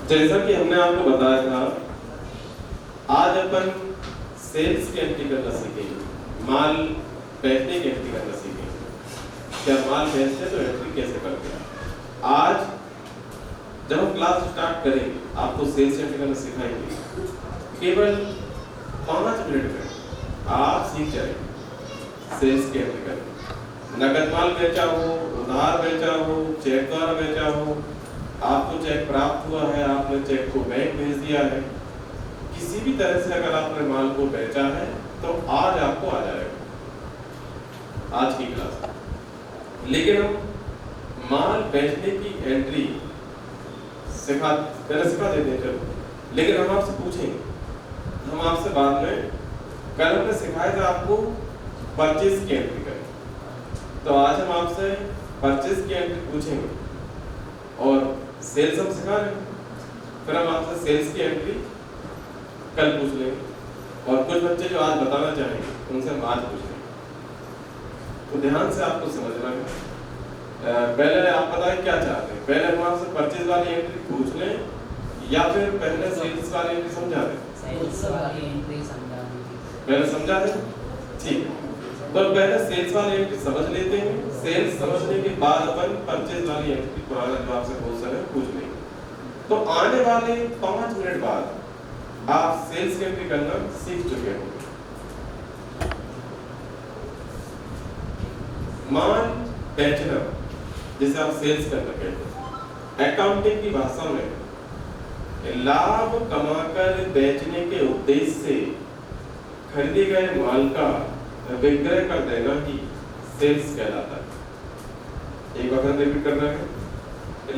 जैसा कि हमने आपको बताया था, आज अपन सेल्स की एंट्री करना सीखेंगे, माल बेचने की एंट्री करना सीखेंगे। क्या माल बेचते तो एंट्री कैसे करते हैं। आज जब हम क्लास स्टार्ट करेंगे, आपको सेल्स एंट्री करना सिखाएंगे। केवल 5 मिनट में आप सीख जाएंगे सेल्स की एंट्री करना। नगद माल बेचा हो, उधार बेचा हो, चेक द्वारा बेचा हो, आपको चेक प्राप्त हुआ है, आपने चेक को बैंक भेज दिया है, किसी भी तरह से अगर आपने माल को बेचा है तो आज आपको आ जाएगा आज की क्लास। लेकिन हम माल बेचने की एंट्री सिखा देते हैं चलो, लेकिन हम आपसे पूछेंगे, हम आपसे बाद में, कल हमने सिखाया था आपको परचेज की एंट्री करें, तो आज हम आपसे परचेज की एंट्री पूछेंगे और सेल्स हम सिखा रहे हैं, फिर हम आपसे सेल्स की एंट्री कल पूछ लेंगे और कुछ बच्चे जो आज बताना चाहेंगे उनसे हम आज पूछ लेंगे। तो ध्यान से आपको समझना है। पहले आप बताएं क्या चाहते हैं, पहले हम आपसे परचेज वाली एंट्री पूछ लें या फिर पहले सेल्स वाली एंट्री समझा दें? सेल्स वाली एंट्री समझा दीजिए। पहले समझा दें, ठीक है। तो पहले सेल्स वाली एंट्री समझ लेते हैं, सेल्स समझने के बाद अपन परचेज वाली एंट्री पुराना जो आपसे क्वेश्चन है पूछ लेंगे। तो आने वाले 5 मिनट बाद आप सेल्स की एंट्री करना सीख चुके होंगे। माल बेचना जिसे आप सेल्स करना कहते हैं, अकाउंटिंग की भाषा में लाभ कमाकर बेचने के उद्देश्य से खरीदे गए माल का विक्रय कर देना ही सेल्स कहलाता है। एक बार रिपीट करना है,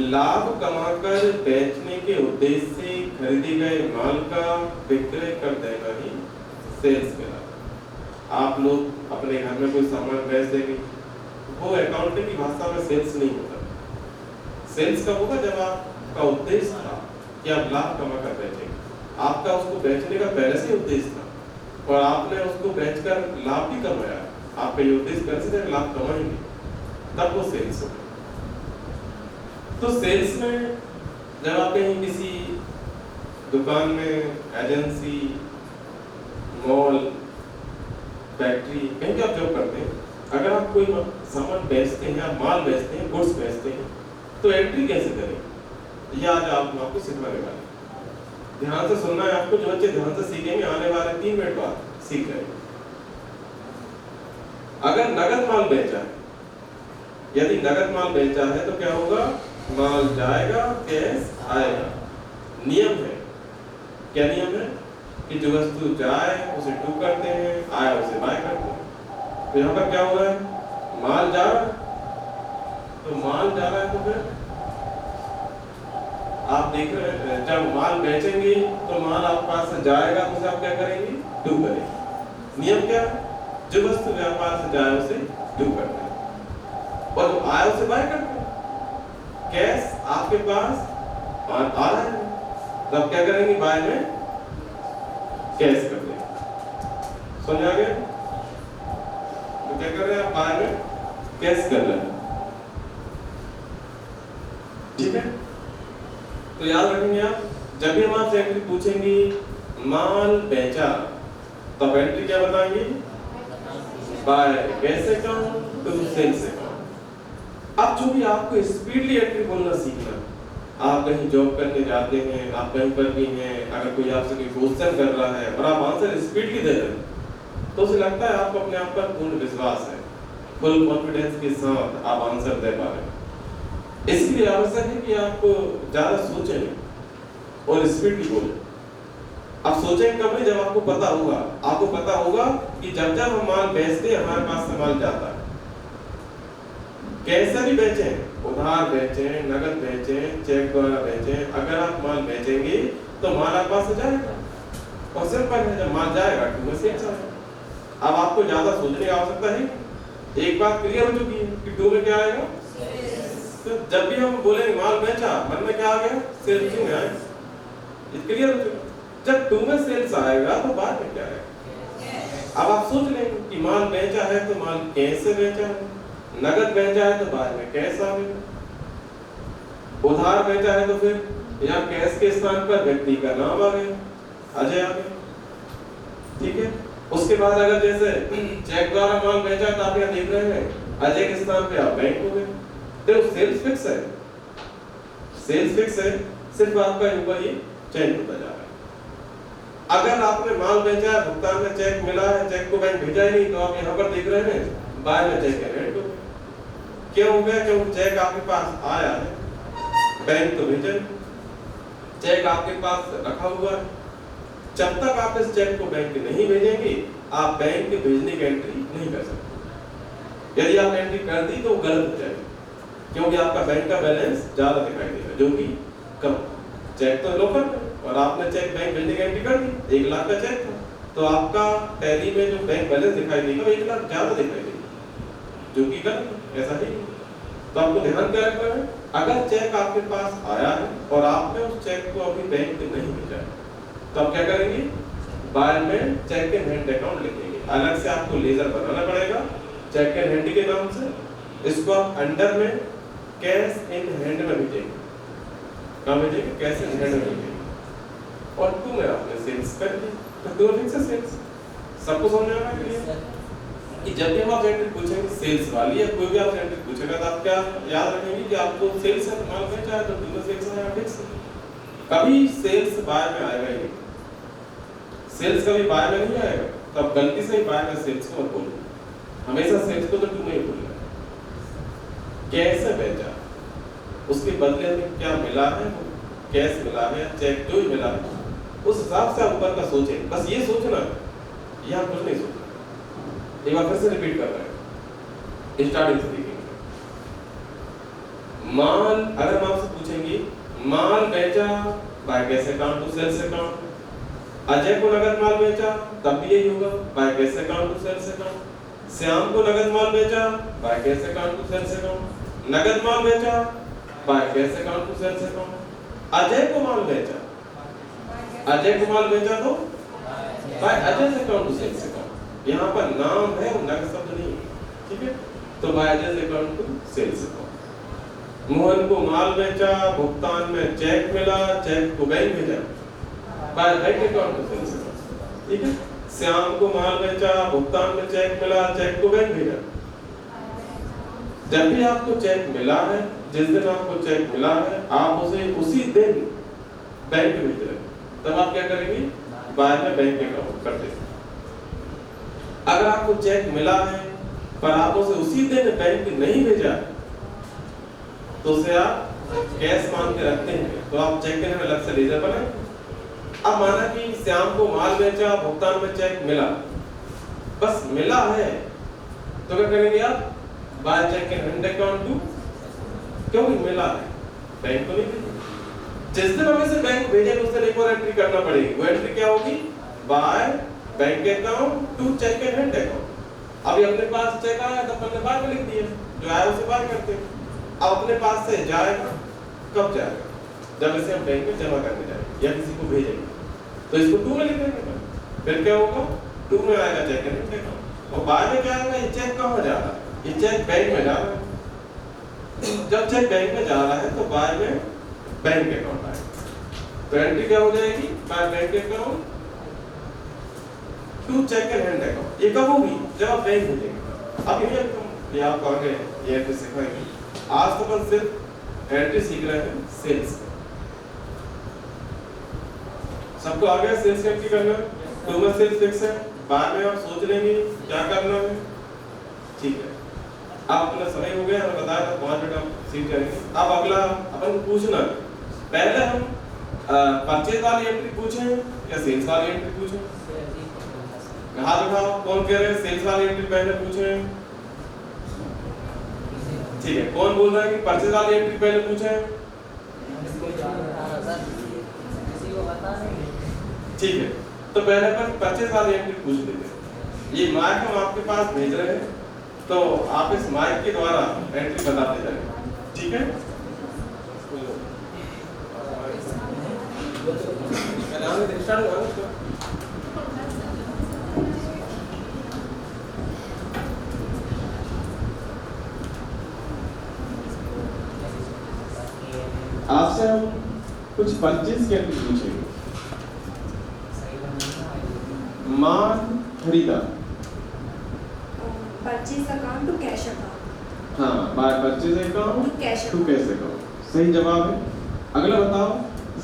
लाभ कमाकर बेचने के उद्देश्य से खरीदे गए माल का विक्रय कर देना ही सेल्स कहलाता है। आप लोग अपने घर में कोई सामान बेच देंगे, वो अकाउंटिंग की भाषा में सेल्स नहीं होता। सेल्स कब होगा? जब आपका उद्देश्य था कि आप लाभ कमा कर बेचेंगे, आपका उसको बेचने का पहले से उद्देश्य था और आपने उसको बेचकर लाभ भी कमाया, आपका ये उद्देश्य कैसे थे लाभ कमाएंगे, तब वो सेल्स होगा। तो सेल्स में जब आप कहीं किसी दुकान में, एजेंसी, मॉल, फैक्ट्री, कहीं भी आप जॉब करते हैं, अगर आप कोई सामान बेचते हैं, आप माल बेचते हैं, गुड्स बेचते हैं, तो एंट्री कैसे करें, ये आज आपको सिखाने वाले। ध्यान से सुनना है आपको, जो बच्चे ध्यान से सीखेंगे आने वाले 3 मिनट बाद सीख जाएंगे। अगर नगद माल बेचा है, यदि नगद माल बेचा है तो क्या होगा? माल जाएगा, कैश आएगा। नियम है, क्या नियम है? कि जो वस्तु जाए उसे टू करते हैं, आया उसे बाय करते हैं। तो यहाँ पर क्या हुआ है? माल जा रहा है, तो माल जा रहा है तो फिर आप देख रहे हैं, जब माल बेचेंगे तो माल आपके पास से जाएगा, तो उसे आप क्या करेंगे? टू करेंगे। नियम क्या है? जो वस्तु व्यापार से जाए उसे टू करते हैं और जो आया उसे बाय करते हैं। कैश आपके पास आ रहा है, तो आप क्या करेंगे? बाय में कैश कर देंगे। समझ आ गया? तो क्या कर रहे हैं आप? बाय में कैश कर रहे हैं, ठीक है। तो याद रखेंगे आप, जब भी हम आपसे एंट्री पूछेंगे माल बेचा, तब एंट्री क्या बताएंगे? By cash account to sales account. अब जो भी आपको स्पीडली एंट्री बोलना सीखना, आप कहीं जॉब करने जाते हैं, आप कहीं पर भी हैं, अगर कोई आपसे कोई क्वेश्चन कर रहा है और आप आंसर स्पीडली दे रहे हैं, तो उसे लगता है आपको अपने आप पर पूर्ण विश्वास है, फुल कॉन्फिडेंस के साथ आप आंसर दे पा रहे हैं। इसलिए आवश्यक है कि आप ज्यादा सोचें और स्पीडली बोलें। आप सोचेंगे कब? जब आपको पता होगा, आपको पता होगा कि जब जब हम माल बेचते हैं हमारे पास से माल जाता है, कैसा भी बेचें, उधार बेचें, नगद बेचें, चेक द्वारा बेचें, अगर आप माल बेचेंगे तो माल आपके पास से जाएगा और सिंपल है, जब माल जाएगा टू में सेल्स आएगा। अब आपको ज्यादा सोचने की आवश्यकता है, एक बात क्लियर हो चुकी है कि टू में क्या आएगा? तो जब भी हम बोलेंगे माल बेचा, मन में क्या आ गया? सेल्स में आएगा। ये क्लियर हो चुका। जब टू में सेल्स आएगा तो बाद में क्या आएगा? अब आप सोच लेंगे कि माल बेचा है तो माल कैसे बेचा है, नगद बेचा है तो बाद में कैश आ गया, उधार बेचा है तो फिर यहाँ कैश के स्थान पर व्यक्ति का नाम आ गया, अजय आ गया, ठीक है। उसके बाद अगर जैसे चेक द्वारा माल बेचा तो आप यहाँ देख रहे हैं अजय के स्थान पे आप बैंक हो गए, तो सेल्स फिक्स है, सेल्स फिक्स है, सिर्फ आपका ऊपर ये चेंज होता जा रहा है। अगर आपने माल बेचा है, भुगतान में चेक मिला है, चेक को बैंक भेजा ही नहीं, तो आप यहाँ पर देख रहे हैं बाय में चेक एंड हो गया। क्यों हो गया? क्योंकि चेक आपके पास आया है, बैंक तो भेजा नहीं, चेक आपके पास रखा हुआ है। जब तक आप इस चेक को बैंक नहीं भेजेंगे, आप बैंक के भेजने की एंट्री नहीं कर सकते। यदि आप एंट्री कर दी तो गलत हो जाएगी, क्योंकि आपका बैंक का बैलेंस ज्यादा दिखाई देगा, जो कि कम। चेक तो लोकल है और आपने चेक बैंक भेजने की एंट्री कर दी, 1 लाख का चेक था, तो आपका टैली में जो बैंक बैलेंस दिखाई देगा वो 1 लाख ज्यादा दिखाई देगा, जो कि गलत है, ऐसा ही। तो आपको ध्यान क्या रखना है, अगर चेक आपके पास आया है और आपने उस चेक को अभी बैंक में नहीं भेजा है, तो आप क्या करेंगे, बाय में चेक इन हैंड अकाउंट लिखेंगे। अलग से आपको लेजर बनाना पड़ेगा चेक इन हैंड के नाम से। इसको आप अंडर में कैश इन हैंड में भेजेंगे, कहाँ भेजेंगे, कैश इन हैंड में भेजेंगे। और 2 में आपने सेल्स कर दी, तो 2 फिक्स है सेल्स। सबको समझ में आ रहा है कि जब भी हम आप एंट्री पूछेंगे सेल्स वाली या कोई भी आप एंट्री पूछेगा, तो आप क्या याद रखेंगे कि आपको सेल्स है, माल बेचा है, तो 2 में सेल्स है, फिक्स है। कभी सेल्स बाय में आएगा ही नहीं, सेल्स कभी बाय में नहीं आएगा, तो आप गलती से ही बाय में सेल्स को मत बोलो, हमेशा सेल्स को तो 2 में ही बोलना है। कैसे बेचा, उसके बदले में क्या मिला है, कैश मिला है, चेक जो ही मिला है, उस हिसाब से आप ऊपर का सोचें। बस ये सोचना है, ये आप कुछ नहीं सोचना। एक बार फिर से रिपीट कर रहे हैं, स्टार्टिंग से देखेंगे। माल, अगर हम आपसे पूछेंगे माल बेचा by cash account to sales account, Ajay को नगद माल बेचा तब भी यही होगा, by cash account to sales account. Shyam को नगद माल बेचा by cash account to sales account. नगद माल बेचा by cash account to sales account. Ajay को माल बेचा, अजय को माल बेचा तो by Ajay account to sales account. यहाँ पर नाम है, नगद शब्द नहीं है, ठीक है। तो by Ajay account to sales account. Mohan को माल बेचा, भुगतान में चेक मिला, चेक को बैंक भेजा, by bank account to sales account, ठीक है। श्याम को माल बेचा, भुगतान में चेक मिला, चेक को बैंक भेजा। जब भी आपको चेक मिला है, जिस दिन आपको चेक मिला है, आप उसे उसी दिन बैंक में भेज रहे, तब आप क्या करेंगे, बाय में बैंक अकाउंट कर देंगे। अगर आपको चेक मिला है पर आप उसे उसी दिन बैंक नहीं भेजा, तो उसे आप कैश मान के रखते हैं, तो आप चेक करने में अलग से लेजर बनाएं। अब माना कि श्याम को माल बेचा, भुगतान में चेक मिला, बस मिला है, तो क्या करेंगे आप, by cheque in hand account to, क्योंकि मिला है, बैंक को नहीं भेजा। जिस दिन हम इसे बैंक भेजेंगे उस दिन एक और एंट्री करना पड़ेगी। वो एंट्री क्या होगी, by bank account to cheque in hand account. अभी अपने पास चेक आया तो अपने बाय में लिख दिया, जो आया उसे बाय करते हैं। अब अपने पास से जाएगा, कब जाएगा, जब इसे हम बैंक में जमा करने जाएंगे या किसी को भेजेंगे, तो इसको 2 में लिख देंगे। फिर क्या होगा, 2 में आएगा चेक इन हैंड अकाउंट। और बाय में क्या आएगा, ये चेक कहाँ जा रहा है, ये चेक बैंक में जा रहा है। जब चेक बैंक में जा रहा है तो बाय में बैंक अकाउंट आएगा, तो एंट्री क्या हो जाएगी, by bank account to cheque in hand account. ये कब होगी, जब आप बैंक भेजेंगे। अब ये आप कहोगे ये एंट्री सिखाएंगे। आज तो बस सिर्फ एंट्री सीख रहे हैं सेल्स। सबको आ गया सेल्स एंट्री करना, 2 में सेल्स फिक्स है, बाद में आप सोच लेंगे क्या करना है, ठीक है। आप अपना समय हो गया, हमें बताया था 5 मिनट आप सीख जाएंगे। अब अगला अपन को पूछना है, पहले हम परचेज वाली एंट्री पूछें या सेल्स वाली एंट्री पूछें, हाथ उठाओ, कौन कह रहे हैं सेल्स वाली एंट्री पहले पूछें, ठीक है। कौन बोल रहा है कि परचेज वाली एंट्री पहले पूछें, ठीक है। तो पहले अपन परचेज वाली एंट्री पूछ लेते हैं। ये माइक हम आपके पास भेज रहे हैं, तो आप इस माइक के द्वारा एंट्री बताते जाएंगे, ठीक है। आपसे हम कुछ परचेज की एंट्री पूछेंगे। माल खरीदा, purchase account to cash account. हाँ, by purchase account to cash to cash account, सही जवाब है। अगला बताओ,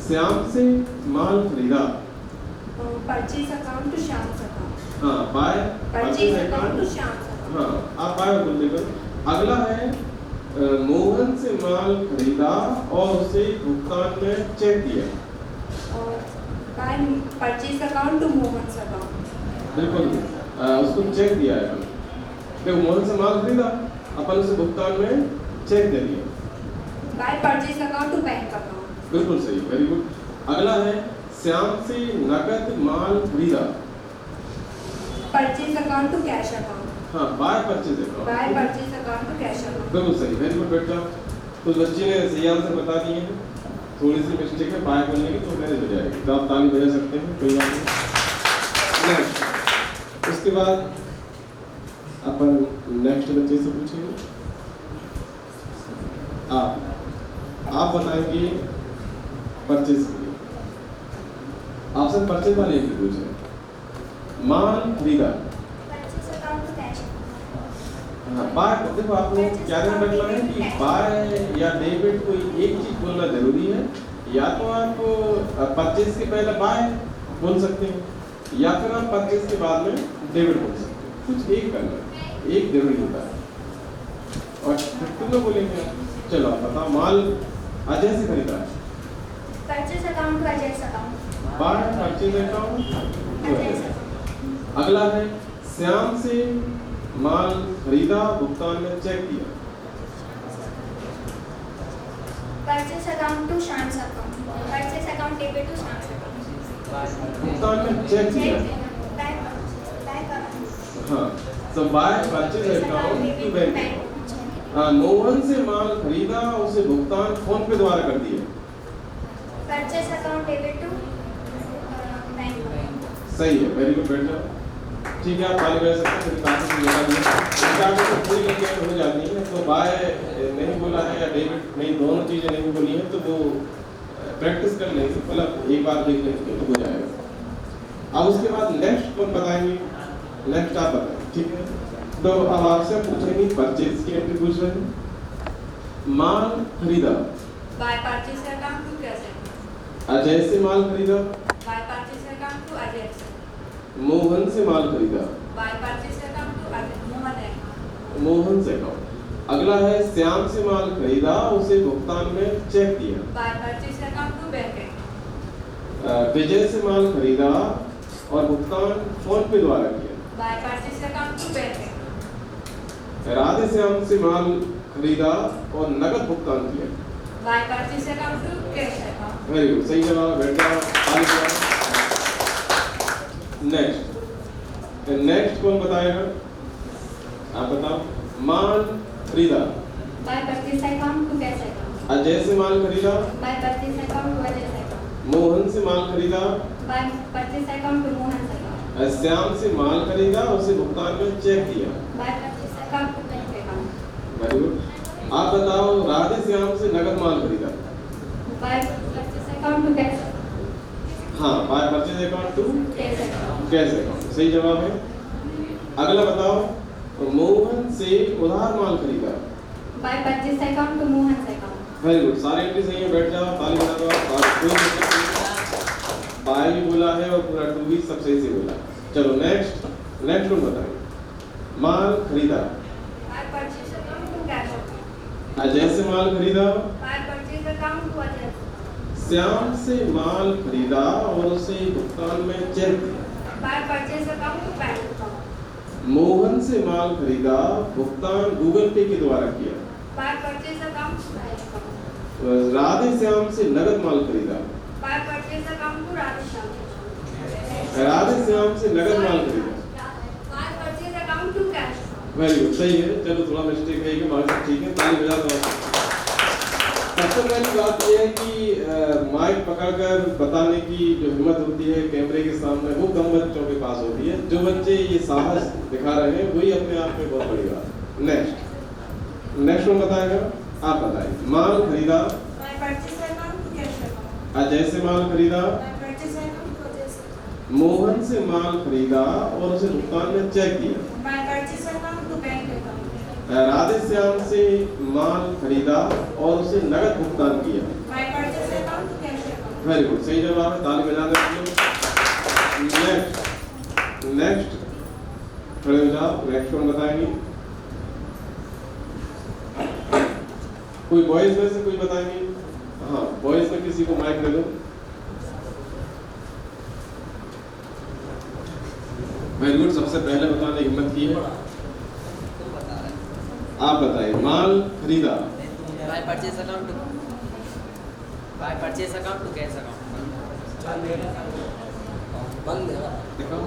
श्याम से माल खरीदा, purchase account to Shyam account. हाँ, by purchase account to Shyam account. हाँ, आप बाय बोल देगा। अगला है मोहन से माल खरीदा और उसे भुगतान में चेक दिया, by purchase account to Mohan account. बिल्कुल, उसको चेक दिया है। देखो, मोहन से माल खरीदा, अपन उसे भुगतान में चेक दे दिया, by purchase account to bank account. बिल्कुल सही, वेरी गुड। अगला है श्याम से नकद माल खरीदा, purchase account to cash account. हाँ, by purchase account, by purchase account to cash account. बिल्कुल सही, वेरी गुड। बैठ जाओ। तो बच्चे ने सही आंसर बता दिए हैं, थोड़ी सी मिस्टेक है बाय बोलने की, तो मैनेज हो जाएगी, तो आप ताली बजा सकते हैं, कोई बात नहीं। नेक्स्ट, उसके बाद अपन नेक्स्ट बच्चे से पूछेंगे। आप बताएंगे परचेज के लिए, ऑप्शन परचेज वाले एक पूछे। माल खरीदा, परचेज अकाउंट टू कैश। हाँ, बाय, देखो आपको क्या ध्यान रखना है कि बाय या डेबिट कोई एक चीज बोलना जरूरी है, या तो आप परचेज के पहले बाय बोल सकते हैं, या फिर आप परचेज के बाद में डेबिट बोल सकते हैं, कुछ एक करना है, एक जरूरी होता है। और तुम लोग बोलेंगे, चलो आप बताओ, माल अजय से खरीदा है, purchase account to Ajay account. By purchase account to Ajay. अगला है श्याम से माल खरीदा, भुगतान में चेक दिया, purchase account to Shyam account. Purchase account debit to Shyam account. भुगतान में चेक दिया, हाँ, तो by purchase account to bank. हाँ, मोहन से माल खरीदा, उसे भुगतान फोन पे द्वारा कर दिया, purchase account debit to bank. सही है, वेरी गुड। बैठ जाओ, ठीक है, आप ताली बजा सकते हैं, फिर काफी से बता दिया। इसका आपको पूरी गलतियां हो जाती हैं, तो बाय नहीं बोला है या डेबिट नहीं, दोनों चीजें नहीं बोली हैं, तो वो प्रैक्टिस कर लेंगे, मतलब एक बार देख लेंगे तो हो जाएगा। अब उसके बाद नेक्स्ट कौन बताएंगे? नेक्स्ट आप बताएं, ठीक है। तो अब आपसे पूछेंगे, परचेज की एंट्री पूछ रहे हैं। माल खरीदा, by purchase account to cash. Ajay से माल खरीदा, by purchase account to Ajay. Mohan से माल खरीदा, by purchase account to Mohan है। मोहन से अकाउंट। अगला है श्याम से माल खरीदा, उसे भुगतान में चेक दिया, by purchase account to bank. Vijay से माल खरीदा और भुगतान फोन पे द्वारा किया, by purchase account to bank. Radhe Shyam से माल खरीदा और नकद भुगतान किया, by purchase account to cash account. Very good, सही जवाब। बैठ जाओ, ताली बजाओ। नेक्स्ट कौन बताएगा? आप बताओ। माल खरीदा, by purchase account to cash account. Ajay से माल खरीदा, by purchase account to Ajay account. Mohan से माल खरीदा, by purchase account to Mohan account. Shyam से माल खरीदा, उसे भुगतान में चेक दिया, by purchase account to bank account. Very good. आप बताओ, राधे श्याम से नगद माल खरीदा, by purchase account to cash. हाँ, by purchase account to cash account. Cash account, सही जवाब है। अगला बताओ, मोहन से उधार माल खरीदा, by purchase account to Mohan account. Very good, सारे एंट्री सही है। बैठ जाओ, ताली बजा दो। और कोई मिस्टेक नहीं है, बाय भी बोला है और पूरा टू भी सब सही से बोला। चलो नेक्स्ट कौन बताएंगे? माल खरीदा, by purchase account to cash account. Ajay से माल खरीदा, by purchase account to Ajay. Shyam से माल खरीदा और उसे भुगतान में चेक दिया, by purchase account to bank account. Mohan से माल खरीदा, भुगतान गूगल पे के द्वारा किया, by purchase account to bank account. Radhe Shyam से नगद माल खरीदा, by purchase account to Radheshyam. Radhe Shyam से नगद माल खरीदा, by purchase account to cash. Very good, सही है। चलो थोड़ा मिस्टेक है कि बाकी सब ठीक है, ताली बजा दो। सबसे पहली बात यह है कि माइक पकड़कर बताने की जो हिम्मत होती है कैमरे के सामने, वो कम बच्चों के पास होती है। जो बच्चे ये साहस दिखा रहे हैं वही अपने आप में बहुत बड़ी बात है। नेक्स्ट कौन बताएगा? आप बताइए। माल खरीदा, by purchase account to cash account. Ajay से माल खरीदा, Purchase account to Ajay account. Mohan से माल खरीदा और उसे भुगतान में चेक दिया। By purchase account to bank account. Radhe Shyam से माल खरीदा और उसे नगद भुगतान किया। By purchase account to cash account. Very good, सही जवाब है, ताली बजा दें आप लोग। नेक्स्ट खड़े हो जाओ, नेक्स्ट कौन बताएंगे? कोई बॉयज में से कोई बताएंगे? हाँ, बॉयज में किसी को माइक दे दो। वेरी गुड, सबसे पहले बताने की हिम्मत की है, आप बताइए। माल खरीदा, By purchase account to cash account. दिखाओ।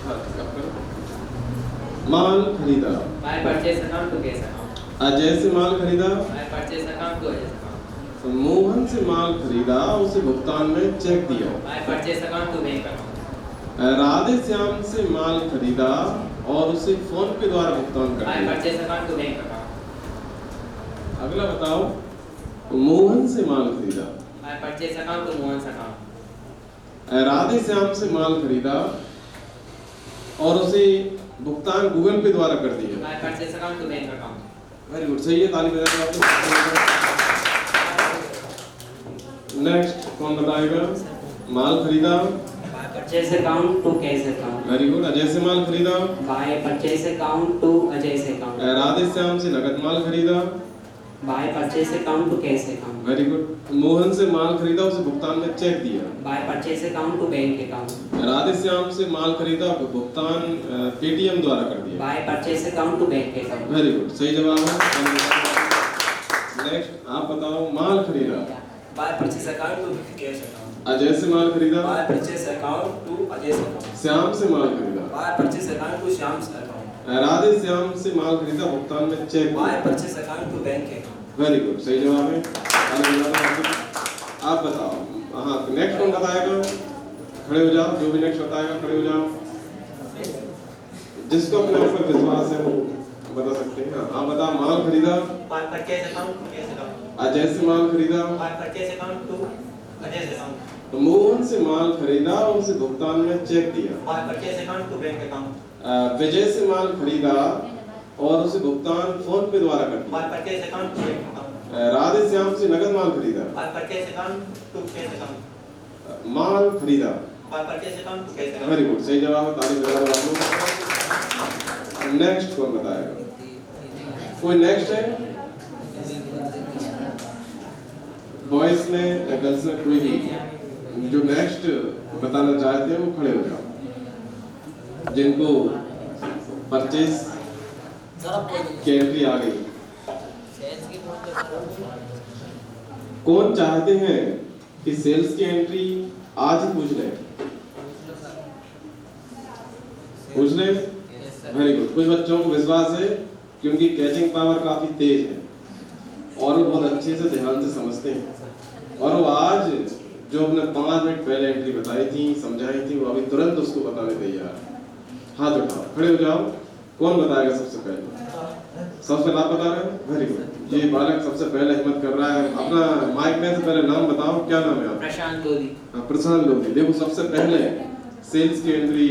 हाँ, कब करो। माल खरीदा, By purchase account to cash account. Ajay से माल खरीदा, By purchase account to Ajay account. Mohan से माल खरीदा, उसे भुगतान में चेक दिया। By purchase account to bank account. Radhe Shyam से माल खरीदा और उसे फोन पे द्वारा भुगतान कर By दिया। purchase account to bank account. अगला बताओ, मोहन से माल खरीदा, By purchase account to Mohan's account. Radhe Shyam से माल खरीदा और उसे भुगतान गूगल पे द्वारा कर दिया। By purchase account to bank account. Very good, सही है, ताली बजाएं आप लोग। नेक्स्ट कौन बताएगा? माल खरीदा, By purchase account to cash account. Very good, Ajay से माल खरीदा, By purchase account to Ajay's account. Radhe Shyam से नगद माल खरीदा, By purchase account to cash account. Very good, Mohan से माल खरीदा, उसे भुगतान में चेक दिया। By purchase account to bank account. Radhe Shyam से माल खरीदा, भुगतान पेटीएम द्वारा कर दिया। By purchase account to bank account. Very good, सही जवाब है। नेक्स्ट आप बताओ, माल खरीदा, By purchase account to cash account. Ajay से माल खरीदा, By purchase account to Ajay's account. Shyam से माल खरीदा, By purchase account to Shyam's account. Radhe Shyam से माल खरीदा, भुगतान में चेक By दिया। purchase account to bank account. Very good, सही जवाब है। आप बताओ, हाँ, नेक्स्ट कौन बताएगा? खड़े हो जाओ, जो भी नेक्स्ट बताएगा खड़े हो जाओ। जिसको अपने ऊपर विश्वास है वो बता सकते हैं। हाँ, आप बताओ, माल खरीदा, By purchase account to cash account. Ajay से माल खरीदा, By purchase account to Ajay's account. Mohan से माल खरीदा और उसे भुगतान में चेक दिया। By purchase account to bank account. विजय से माल खरीदा और उसे भुगतान फोन पे द्वारा कर By दिया। purchase account to bank account. Radhe Shyam से नगद माल खरीदा, By purchase account to cash account. माल खरीदा। By purchase account to cash account. Very good, सही जवाब है, ताली बजाओ आप लोग। नेक्स्ट कौन बताएगा? कोई नेक्स्ट है? बॉयज में या गर्ल्स में कोई भी जो नेक्स्ट बताना चाहते हैं वो खड़े हो जाओ, जिनको परचेज की एंट्री आ गई। कौन चाहते हैं कि सेल्स की एंट्री आज ही पूछ लें? पूछ लें? वेरी गुड, कुछ बच्चों को विश्वास है क्योंकि कैचिंग पावर काफी तेज है और वो बहुत अच्छे से ध्यान से समझते हैं, और वो आज जो हमने 5 मिनट पहले एंट्री बताई थी, समझाई थी, वो अभी तुरंत उसको बताने तैयार है। हाथ उठाओ, खड़े हो जाओ। कौन बताएगा सबसे पहले? सबसे पहले आप बता रहे हैं? वेरी गुड, ये बालक सबसे पहले हिम्मत कर रहा है। अपना माइक में से पहले नाम बताओ, क्या नाम है आपका? प्रशांत लोधी। प्रशांत लोधी। देखो, सबसे पहले सेल्स की एंट्री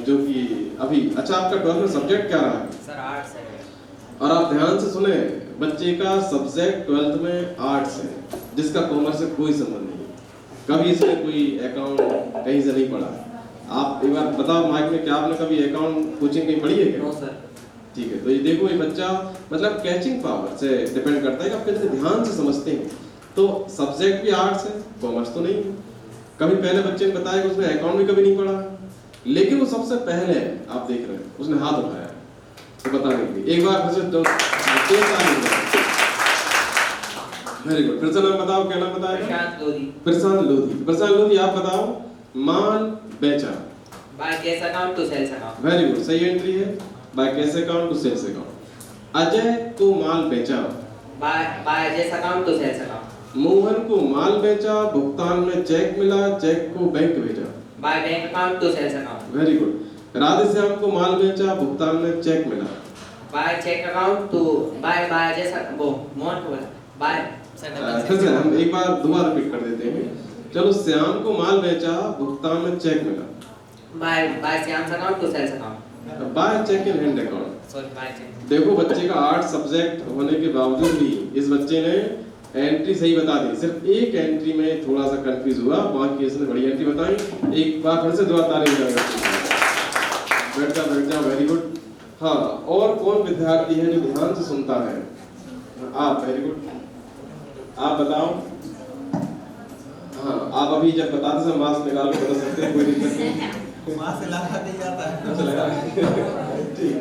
जो कि अभी, अच्छा आपका 12th में सब्जेक्ट क्या रहा है? सर आर्ट्स है। और आप ध्यान से सुने, बच्चे का सब्जेक्ट 12th में आर्ट्स है, जिसका कॉमर्स से कोई संबंध नहीं, कभी इसमें कोई अकाउंट कहीं से नहीं पढ़ा। आप एक बार बताओ माइक में, क्या आपने कभी अकाउंट कोचिंग कहीं पढ़ी है क्या? No sir. ठीक है, तो ये देखो, ये बच्चा मतलब कैचिंग पावर से डिपेंड करता है कि आप कितने ध्यान से समझते हैं। तो सब्जेक्ट भी आर्ट्स है, कॉमर्स तो नहीं है। कभी पहले बच्चे ने बताया कि उसने अकाउंट भी कभी नहीं पढ़ा, लेकिन वो सबसे पहले आप देख रहे हैं उसने हाथ उठाया तो बताने के लिए। एक बार फिर से वेरी गुड, फिर से नाम बताओ, क्या नाम बताएगा? प्रशांत लोधी। प्रशांत लोधी। प्रशांत लोधी, आप बताओ, माल बेचा। By cash account to sales account. Very good, सही एंट्री है, by cash account to sales account. Ajay को माल बेचा, by Ajay account to sales account. Mohan को माल बेचा, भुगतान में चेक मिला, चेक को बैंक भेजा। By bank account to sales account. Very good. Radhe Shyam को माल बेचा, भुगतान में चेक मिला। By cheque account to by Ajay वो मोहन को बाय फिर से हम एक बार दोबारा रिपीट कर देते हैं। चलो श्याम को माल बेचा, भुगतान में चेक मिला। By Shyam's account to sales account. By cheque in hand account. Sorry, by check. देखो बच्चे का 8 सब्जेक्ट होने के बावजूद भी इस बच्चे ने एंट्री सही बता दी। सिर्फ एक एंट्री में थोड़ा सा कंफ्यूज हुआ, बाकी इसने बड़ी एंट्री बताई। एक बार फिर से दोबारा ताली बजाओ। बैठ जा, वेरी गुड। हाँ, और कौन विद्यार्थी है जो ध्यान से सुनता है? आप, वेरी गुड। आप बताओ। हाँ, आप अभी जब बताते समय मास्क निकाल के बता सकते हैं, कोई दिक्कत नहीं। मास्क लगा नहीं जाता है। अच्छा लगा। ठीक।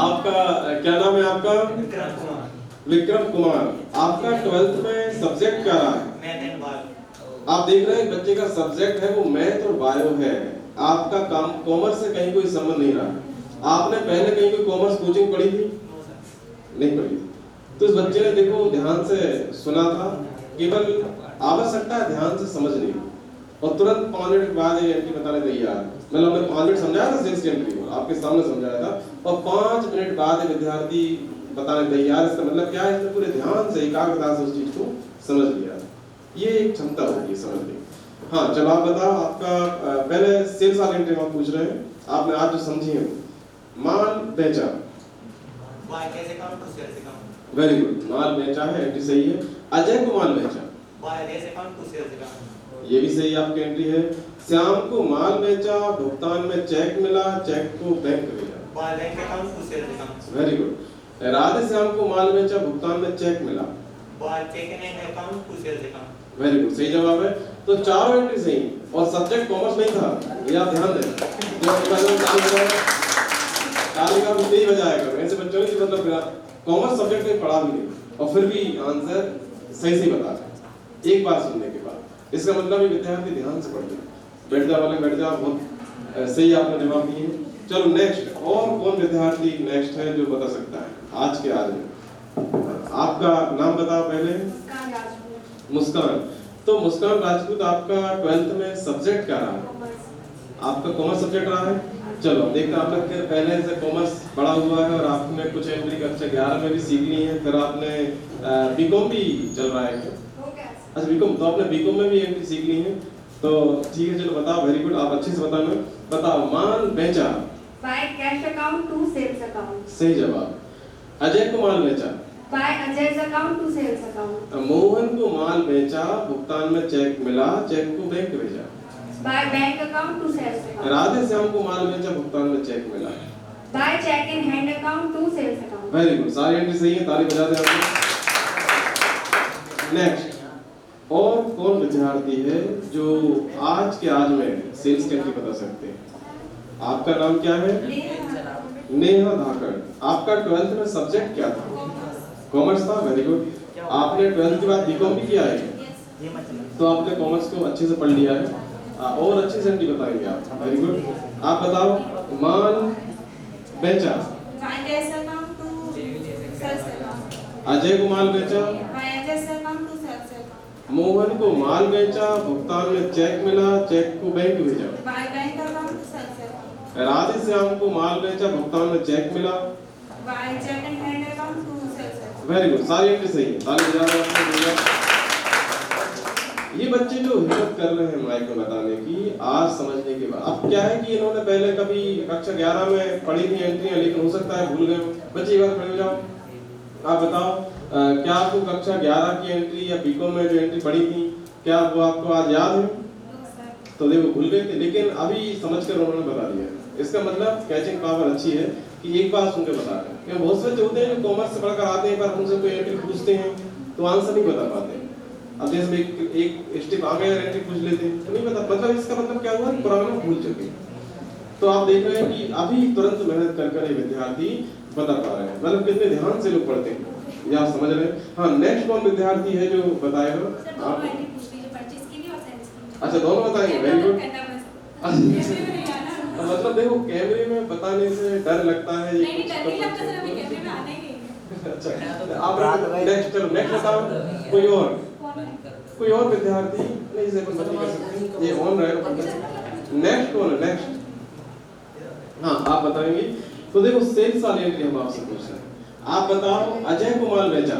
आपका क्या नाम है आपका? विक्रम कुमार। विक्रम कुमार। आपका 12th में सब्जेक्ट क्या रहा है? Math and bio. आप देख रहे हैं बच्चे का सब्जेक्ट है वो मैथ और बायो है। आपका काम कॉमर्स से कहीं कोई संबंध नहीं रहा। आपने पहले कहीं कोई कॉमर्स कोचिंग पढ़ी थी? नहीं पढ़ी थी। तो इस बच्चे ने देखो ध्यान से सुना था, केवल आवश्यकता है ध्यान से समझने की, और तुरंत 5 मिनट बाद ये एंट्री बताने तैयार। मतलब हमने 5 मिनट समझाया था सेल्स की एंट्री को, आपके सामने समझाया था, और 5 मिनट बाद ये विद्यार्थी बताने तैयार। इसका मतलब क्या है? इसने पूरे ध्यान से एकाग्रता से उस चीज को समझ लिया। ये एक क्षमता होती है समझने की। हाँ, चलो आप बताओ। आपका पहले सेल्स वाली एंट्री आप पूछ रहे हैं, आपने आज जो समझी है। माल बेचा, by cash account to sales account. Very good. माल बेचा है, एंट्री सही है। अजय को माल बेचा, by less account to sales account. ये भी सही आपकी एंट्री है। श्याम को माल बेचा, भुगतान में चेक मिला, चेक को बैंक भेजा, by bank account to sales account. Very good. Radhe Shyam को माल बेचा, भुगतान में चेक मिला, by cheque in account to sales account. Very good, सही जवाब है। तो चारों एंट्री सही, और सब्जेक्ट कॉमर्स नहीं था, ये आप ध्यान दें। ताली का भी तेज बजाया करो, ऐसे बच्चों ने मतलब कॉमर्स सब्जेक्ट में पढ़ा भी नहीं और फिर भी आंसर सही से बता रहे एक बार सुनने के बाद। इसका मतलब ये विद्यार्थी ध्यान से पढ़ते हैं। बैठ जा वाले, बैठ जा, बहुत सही आपने जवाब दिए। चलो नेक्स्ट, और कौन विद्यार्थी नेक्स्ट है जो बता सकता है आज के आज में? आपका नाम बताओ पहले। मुस्कान राजपूत। मुस्कान। तो मुस्कान राजपूत, आपका 12th में सब्जेक्ट क्या रहा है? कॉमर्स। आपका कॉमर्स सब्जेक्ट रहा है। चलो देखते हैं, आपने पहले से कॉमर्स पढ़ा हुआ है और आपने कुछ एंट्री कक्षा 11 में भी सीख ली है, फिर आपने बीकॉम भी चल रहा है क्या? हो गया। अच्छा बीकॉम, तो आपने बीकॉम में भी एंट्री सीख ली है, तो ठीक है। चलो बताओ, वेरी गुड, आप अच्छे से बताना। बताओ, माल बेचा, by cash account to sales account. सही जवाब। अजय को माल बेचा, by Ajay's account to sales account. Mohan को माल बेचा, भुगतान में चेक मिला, चेक को बैंक भेजा, by bank account to sales account. Radhe Shyam को माल बेचा, भुगतान में चेक मिला, by cheque in hand account to sales account. Very good, सारी एंट्री सही है, ताली बजा दें आपको। नेक्स्ट, और कौन विद्यार्थी है जो आज के आज में सेल्स की एंट्री बता सकते हैं? आपका नाम क्या है? नेहा धाकड़। आपका 12th में सब्जेक्ट क्या था? कॉमर्स था, वेरी गुड। आपने 12th के बाद बीकॉम भी किया है, तो आपने कॉमर्स को अच्छे से पढ़ लिया है और अच्छी से एंट्री बताएंगे आप, वेरी गुड। आप बताओ, माल बेचा, by cash account to sales account. Ajay को माल बेचा, by Ajay's account to sales account. Mohan को माल बेचा, भुगतान में चेक मिला, चेक को बैंक भेजा, by bank account to sales account. Radhe Shyam को माल बेचा, भुगतान में चेक मिला, by cheque in hand account to sales account. Very good, सारी एंट्री सही है, ताली बजा दो आपको। ये बच्चे जो हिम्मत कर रहे हैं माइक में बताने की, आज समझने के बाद, अब क्या है कि इन्होंने पहले कभी कक्षा 11 में पढ़ी थी एंट्रियां, लेकिन हो सकता है भूल गए। बच्चे एक बार खड़े हो जाओ, आप बताओ, क्या आपको कक्षा 11 की एंट्री या बीकॉम में जो एंट्री पढ़ी थी, क्या वो आपको आज याद है? तो देखो भूल गए थे, लेकिन अभी समझकर उन्होंने बता दिया। इसका मतलब कैचिंग पावर अच्छी है कि एक बार सुन के बता रहे हैं। क्योंकि बहुत से बच्चे होते हैं जो कॉमर्स से पढ़कर आते हैं, पर उनसे कोई एंट्री पूछते हैं तो आंसर नहीं बता पाते। अब जैसे एक स्टेप आगे एंट्री पूछ लेते हैं तो नहीं पता, मतलब इसका मतलब क्या हुआ, पुराना भूल चुके। तो आप देख रहे हैं कि अभी तुरंत मेहनत कर ये विद्यार्थी बता पा रहे हैं, मतलब कितने ध्यान से लोग पढ़ते हैं, ये आप समझ रहे हैं। हाँ, नेक्स्ट कौन विद्यार्थी है जो बताएगा? आप अच्छा, दोनों बताएंगे, वेरी गुड। मतलब देखो कैमरे में बताने से डर लगता है, अच्छा आप नेक्स्ट, चलो नेक्स्ट बताओ। कोई और विद्यार्थी नहीं, से कुछ नहीं कर सकते, ये ऑन रहेगा। नेक्स्ट कौन है? नेक्स्ट, हाँ आप बताएंगे। तो देखो सेल्स वाली एंट्री हम आपसे पूछ रहे हैं, आप बताओ, अजय को माल बेचा,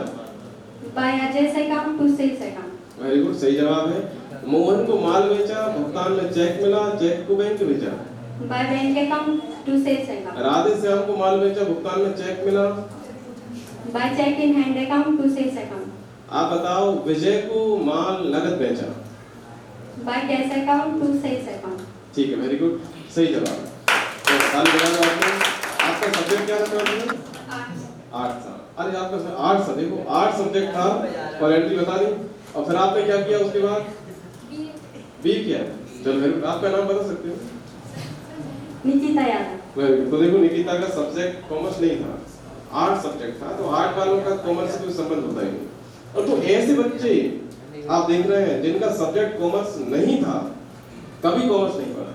by Ajay's account to sales account. Very good, सही जवाब है। मोहन को माल बेचा, भुगतान में चेक मिला, चेक को बैंक भेजा। By bank account to sales account. Radhe Shyam को माल बेचा, भुगतान में चेक मिला। By check in hand account to sales account. आप बताओ विजय को माल नगद बेचा। By cash account to sales account. ठीक है, वेरी गुड, सही जवाब। तो साल मिला दो आपने। आपका सब्जेक्ट क्या था? आर्ट्स था। अरे आपका आर्ट्स था, देखो आर्ट्स सब्जेक्ट था और एंट्री बता दी। और फिर आपने क्या किया उसके बाद? बी किया। चलो वेरी गुड, आपका नाम बता सकते हो? निकिता यादव. Very good. तो देखो निकिता का सब्जेक्ट कॉमर्स नहीं था, आर्ट सब्जेक्ट था, तो आर्ट वालों का कॉमर्स से कोई संबंध होता ही नहीं। और तो ऐसे बच्चे आप देख रहे हैं जिनका सब्जेक्ट कॉमर्स नहीं था, कभी कॉमर्स नहीं पढ़ा,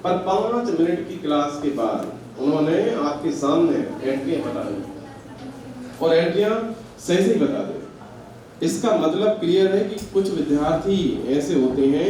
पर 5 मिनट की क्लास के बाद उन्होंने आपके सामने एंट्रियां बता दी और एंट्रियां सही बता दी। इसका मतलब क्लियर है कि कुछ विद्यार्थी ऐसे होते हैं